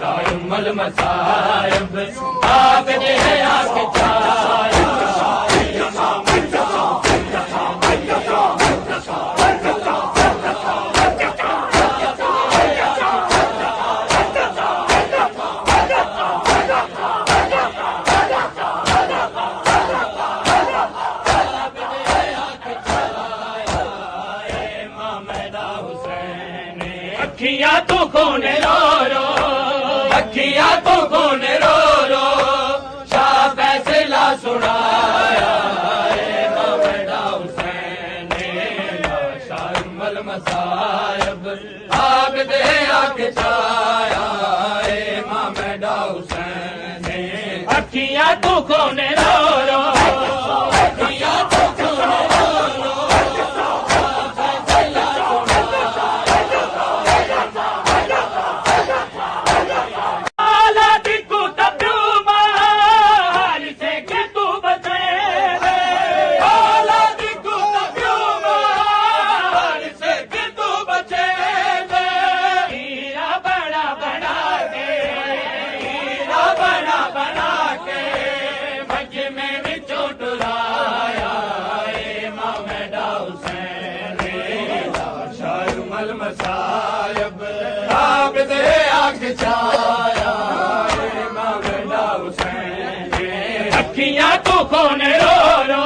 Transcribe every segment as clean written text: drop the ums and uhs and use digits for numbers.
शायुमल मसायब आग दे आग छाया अखियां तो खून रो रो अखियां तो खून रो रो शाह फैसला सुनाया मेरा हुसैन शायुमल मसायब आग दे आग छाया मेरा हुसैन अखियां तो खून रो रो अखियां तो खून रो रो मसायब आग दे आग छाया मेरा हुसैन अखियां तो खून रो रो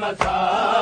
मसा